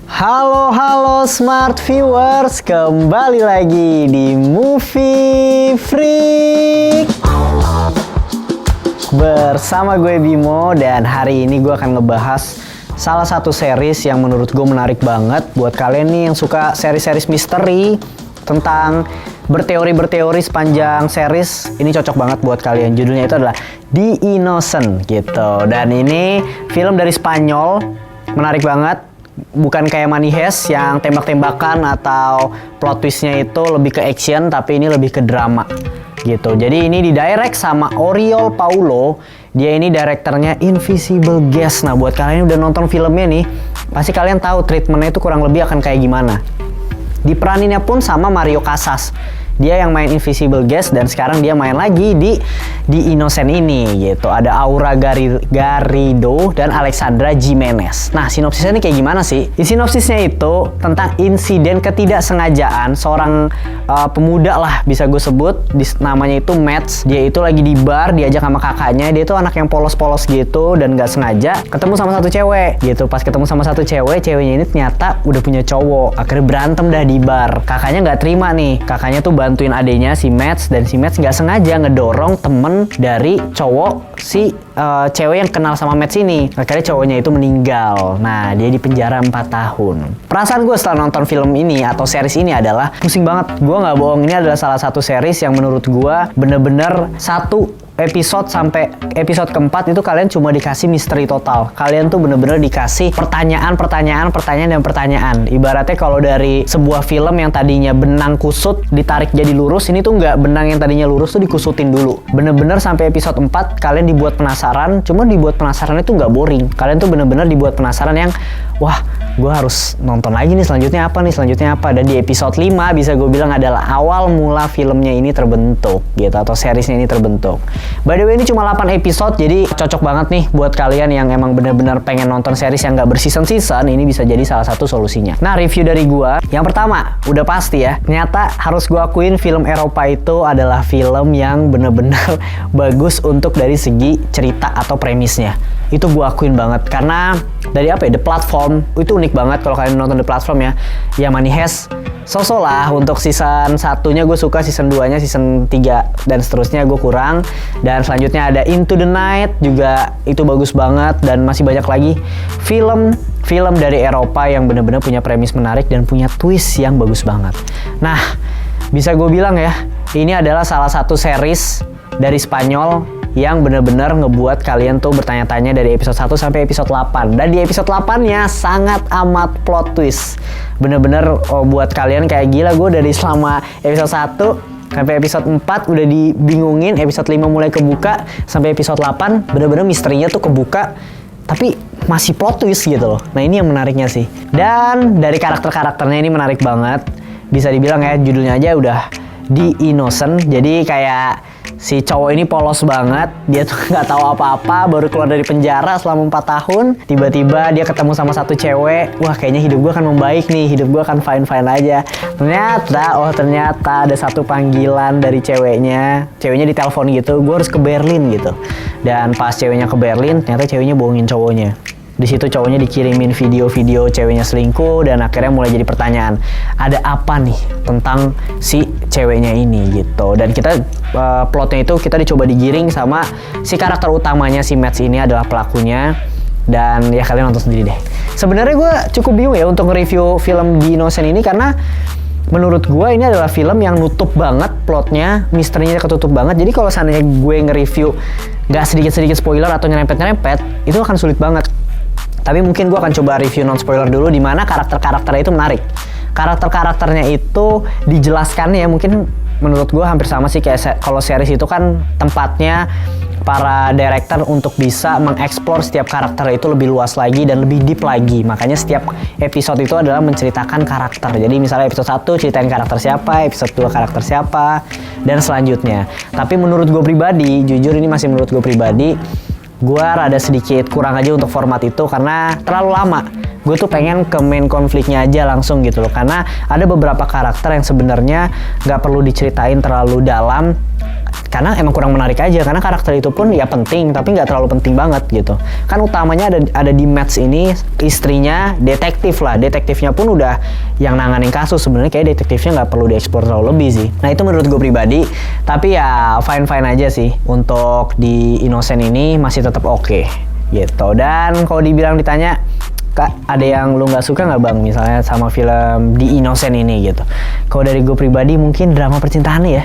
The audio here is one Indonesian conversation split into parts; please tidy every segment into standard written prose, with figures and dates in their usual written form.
Halo smart viewers, kembali lagi di Movie Freak bersama gue Bimo, dan hari ini gue akan ngebahas salah satu series yang menurut gue menarik banget buat kalian nih yang suka series-series misteri tentang berteori sepanjang series. Ini cocok banget buat kalian. Judulnya itu adalah The Innocent gitu. Dan ini film dari Spanyol, menarik banget. Bukan kayak Money Heist yang tembak-tembakan atau plot twistnya itu lebih ke action, tapi ini lebih ke drama gitu. Jadi ini didirect sama Oriol Paulo. Dia ini direkturnya Invisible Guest. Nah, buat kalian yang udah nonton filmnya nih, pasti kalian tahu treatmentnya itu kurang lebih akan kayak gimana. Diperaninnya pun sama Mario Casas. Dia yang main Invisible Guest dan sekarang dia main lagi di The Innocent ini gitu. Ada Aura Garrido dan Alexandra Jimenez. Nah, sinopsisnya ini kayak gimana sih? Di sinopsisnya itu tentang insiden ketidaksengajaan seorang pemuda lah bisa gue sebut. Namanya itu Matt. Dia itu lagi di bar, diajak sama kakaknya. Dia itu anak yang polos-polos gitu dan gak sengaja ketemu sama satu cewek gitu. Pas ketemu sama satu cewek, ceweknya ini ternyata udah punya cowok. Akhirnya berantem dah di bar. Kakaknya gak terima nih. Kakaknya tuh bantuin adenya si Matt, dan si Matt nggak sengaja ngedorong temen dari cowok si cewek yang kenal sama Matt ini. Akhirnya cowoknya itu meninggal. Nah, dia di penjara 4 tahun. Perasaan gue setelah nonton film ini atau series ini adalah pusing banget. Gue nggak bohong, ini adalah salah satu series yang menurut gue bener-bener satu episode sampai episode keempat itu kalian cuma dikasih misteri total. Kalian tuh bener-bener dikasih pertanyaan. Ibaratnya kalau dari sebuah film yang tadinya benang kusut ditarik jadi lurus, ini tuh nggak benang yang tadinya lurus tuh dikusutin dulu. Bener-bener sampai episode 4 kalian dibuat penasaran. Cuma dibuat penasaran itu nggak boring. Kalian tuh bener-bener dibuat penasaran yang wah, gue harus nonton lagi nih, selanjutnya apa. Dan di episode 5 bisa gue bilang adalah awal mula filmnya ini terbentuk gitu, atau seriesnya ini terbentuk. By the way, ini cuma 8 episode, jadi cocok banget nih buat kalian yang emang bener-bener pengen nonton series yang gak berseason-season. Ini bisa jadi salah satu solusinya. Nah, review dari gua, yang pertama, udah pasti ya, ternyata harus gua akuin film Eropa itu adalah film yang bener-bener bagus untuk dari segi cerita atau premisnya. Itu gua akuin banget, karena dari apa ya, The Platform itu unik banget kalau kalian nonton The Platform ya. Ya Money Heist so-so lah. Untuk season 1-nya gue suka, season 2-nya, season 3 dan seterusnya gue kurang. Dan selanjutnya ada Into the Night juga, itu bagus banget. Dan masih banyak lagi film dari Eropa yang benar-benar punya premis menarik dan punya twist yang bagus banget. Nah, bisa gue bilang ya, ini adalah salah satu series dari Spanyol yang benar-benar ngebuat kalian tuh bertanya-tanya dari episode 1 sampai episode 8. Dan di episode 8-nya sangat amat plot twist. Bener-bener buat kalian kayak gila, gue dari selama episode 1 sampai episode 4 udah dibingungin. Episode 5 mulai kebuka sampai episode 8 bener-bener misterinya tuh kebuka, tapi masih plot twist gitu loh. Nah, ini yang menariknya sih. Dan dari karakter-karakternya ini menarik banget. Bisa dibilang ya, judulnya aja udah The Innocent. Jadi kayak si cowok ini polos banget. Dia tuh nggak tahu apa-apa, baru keluar dari penjara selama 4 tahun. Tiba-tiba dia ketemu sama satu cewek. Wah, kayaknya hidup gue akan membaik nih, hidup gue akan fine-fine aja. Ternyata ada satu panggilan dari ceweknya. Ceweknya ditelepon gitu, gue harus ke Berlin gitu. Dan pas ceweknya ke Berlin, ternyata ceweknya bohongin cowoknya. Di situ cowoknya dikirimin video-video ceweknya selingkuh, dan akhirnya mulai jadi pertanyaan, ada apa nih tentang si ceweknya ini gitu. Dan kita plotnya itu kita dicoba digiring sama si karakter utamanya, si Matt ini adalah pelakunya. Dan ya kalian nonton sendiri deh. Sebenarnya gue cukup bingung ya untuk nge-review film The Innocent ini, karena menurut gue ini adalah film yang nutup banget plotnya, misterinya ketutup banget. Jadi kalau seandainya gue nge-review gak sedikit-sedikit spoiler atau nyerempet-nyerempet, itu akan sulit banget. Tapi mungkin gue akan coba review non-spoiler dulu, di mana karakter-karakternya itu menarik. Karakter-karakternya itu dijelaskannya ya, mungkin menurut gue hampir sama sih kayak kalau series itu kan tempatnya para director untuk bisa mengeksplor setiap karakter itu lebih luas lagi dan lebih deep lagi. Makanya setiap episode itu adalah menceritakan karakter. Jadi misalnya episode 1 ceritain karakter siapa, episode 2 karakter siapa, dan selanjutnya. Tapi menurut gue pribadi, jujur ini masih menurut gue pribadi, gue rada sedikit kurang aja untuk format itu karena terlalu lama. Gue tuh pengen ke main konfliknya aja langsung gitu loh, karena ada beberapa karakter yang sebenarnya gak perlu diceritain terlalu dalam. karena emang kurang menarik aja, karena karakter itu pun ya penting tapi nggak terlalu penting banget gitu. Kan utamanya ada di Mads ini istrinya detektif lah, detektifnya pun udah yang nanganin kasus, sebenarnya kayak detektifnya nggak perlu dieksplor terlalu lebih sih. Nah itu menurut gue pribadi, tapi ya fine aja sih untuk di Innocent ini masih tetap oke gitu. Dan kalau ditanya Kak, ada yang lu nggak suka nggak bang misalnya sama film di Innocent ini gitu? Kalau dari gue pribadi mungkin drama percintaannya ya.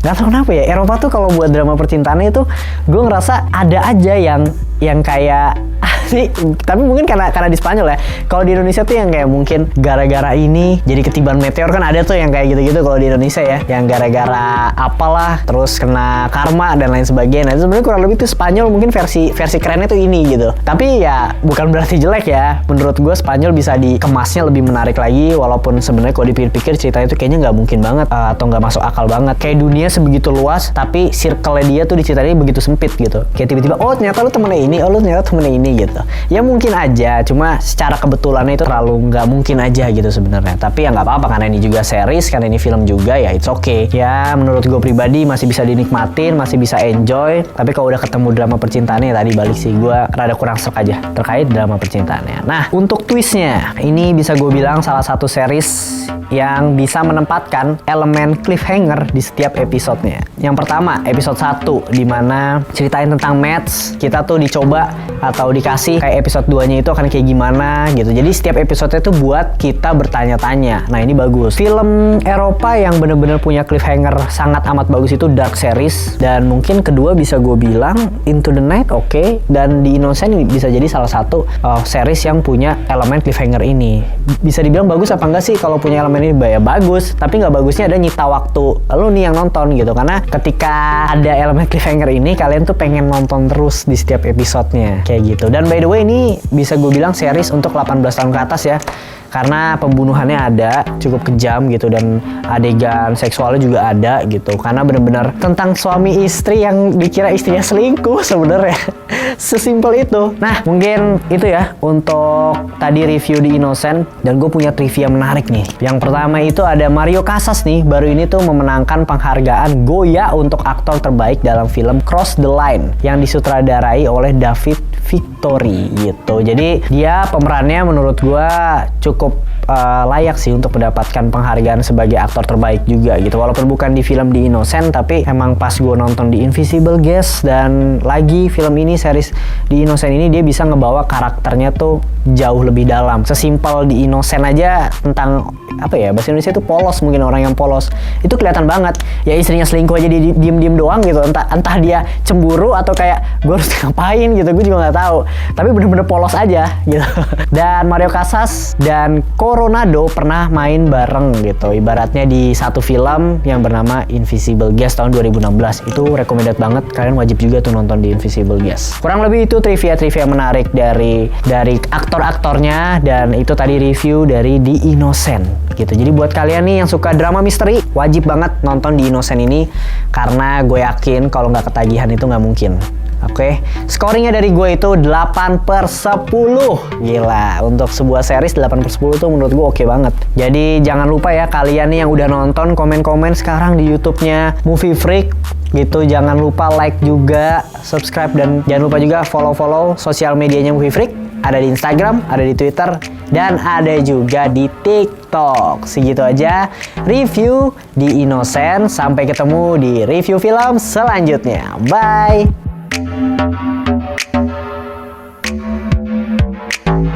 Gak tau kenapa ya, Eropa tuh kalau buat drama percintaannya itu gue ngerasa ada aja yang kayak sih, tapi mungkin karena di Spanyol ya. Kalau di Indonesia tuh yang kayak mungkin gara-gara ini jadi ketiban meteor, kan ada tuh yang kayak gitu-gitu kalau di Indonesia ya, yang gara-gara apalah terus kena karma dan lain sebagainya. Nah, sebenarnya kurang lebih tuh Spanyol mungkin versi kerennya tuh ini gitu. Tapi ya bukan berarti jelek ya. Menurut gue Spanyol bisa dikemasnya lebih menarik lagi, walaupun sebenarnya kalau dipikir-pikir ceritanya tuh kayaknya nggak mungkin banget atau nggak masuk akal banget. Kayak dunia sebegitu luas tapi circle-nya dia tuh diceritain begitu sempit gitu. Kayak tiba-tiba oh ternyata lu temennya ini, oh lu ternyata temennya ini gitu. Ya mungkin aja, cuma secara kebetulannya itu terlalu nggak mungkin aja gitu sebenarnya. Tapi ya nggak apa-apa karena ini juga series, karena ini film juga ya it's okay. Ya menurut gue pribadi masih bisa dinikmatin, masih bisa enjoy. Tapi kalau udah ketemu drama percintaannya tadi balik sih, gue rada kurang serk aja terkait drama percintaannya. Nah untuk twistnya, ini bisa gue bilang salah satu series yang bisa menempatkan elemen cliffhanger di setiap episodenya. Yang pertama episode 1 dimana ceritain tentang Mads, kita tuh dicoba atau dikasih kayak episode 2-nya itu akan kayak gimana gitu. Jadi setiap episode itu buat kita bertanya-tanya. Nah ini bagus. Film Eropa yang bener-bener punya cliffhanger sangat amat bagus itu Dark Series. Dan mungkin kedua bisa gue bilang Into the Night oke. Dan di Innocent bisa jadi salah satu series yang punya elemen cliffhanger ini. Bisa dibilang bagus apa enggak sih kalau punya elemen ini? Ya bagus. Tapi nggak bagusnya ada nyita waktu lu nih yang nonton gitu. Karena ketika ada elemen cliffhanger ini, kalian tuh pengen nonton terus di setiap episodenya kayak gitu. Dan by the way ini bisa gue bilang series untuk 18 tahun ke atas ya, karena pembunuhannya ada cukup kejam gitu dan adegan seksualnya juga ada gitu, karena benar-benar tentang suami istri yang dikira istrinya selingkuh sebenarnya. Sesimpel itu. Nah mungkin itu ya untuk tadi review di Innocent. Dan gue punya trivia menarik nih. Yang pertama itu ada Mario Casas nih, baru ini tuh memenangkan penghargaan Goya untuk aktor terbaik dalam film Cross the Line yang disutradarai oleh David Victory gitu. Jadi dia pemerannya menurut gue cukup layak sih untuk mendapatkan penghargaan sebagai aktor terbaik juga gitu. Walaupun bukan di film di Innocent, tapi emang pas gue nonton di Invisible Guest dan lagi film ini, series di Innocent ini, dia bisa ngebawa karakternya tuh jauh lebih dalam. Sesimpel di Innocent aja tentang apa ya, bahasa Indonesia itu polos, mungkin orang yang polos itu kelihatan banget ya, istrinya selingkuh aja diem doang gitu, entah dia cemburu atau kayak gue harus ngapain gitu, gue juga nggak tahu, tapi bener-bener polos aja gitu. Dan Mario Casas dan Coronado pernah main bareng gitu, ibaratnya di satu film yang bernama Invisible Guest tahun 2016. Itu recommended banget, kalian wajib juga tuh nonton di Invisible Guest. Kurang lebih itu trivia menarik dari aktor-aktornya, dan itu tadi review dari The Innocent gitu. Jadi buat kalian nih yang suka drama misteri, wajib banget nonton di Innocent ini, karena gue yakin kalau nggak ketagihan itu nggak mungkin. Oke, scoringnya dari gue itu 8/10. Gila, untuk sebuah series 8/10 tuh menurut gue oke banget. Jadi jangan lupa ya kalian nih yang udah nonton, komen-komen sekarang di YouTube-nya Movie Freak gitu. Jangan lupa like juga, subscribe, dan jangan lupa juga follow sosial medianya Movie Freak. Ada di Instagram, ada di Twitter, dan ada juga di TikTok. Segitu aja review di Innocent. Sampai ketemu di review film selanjutnya. Bye!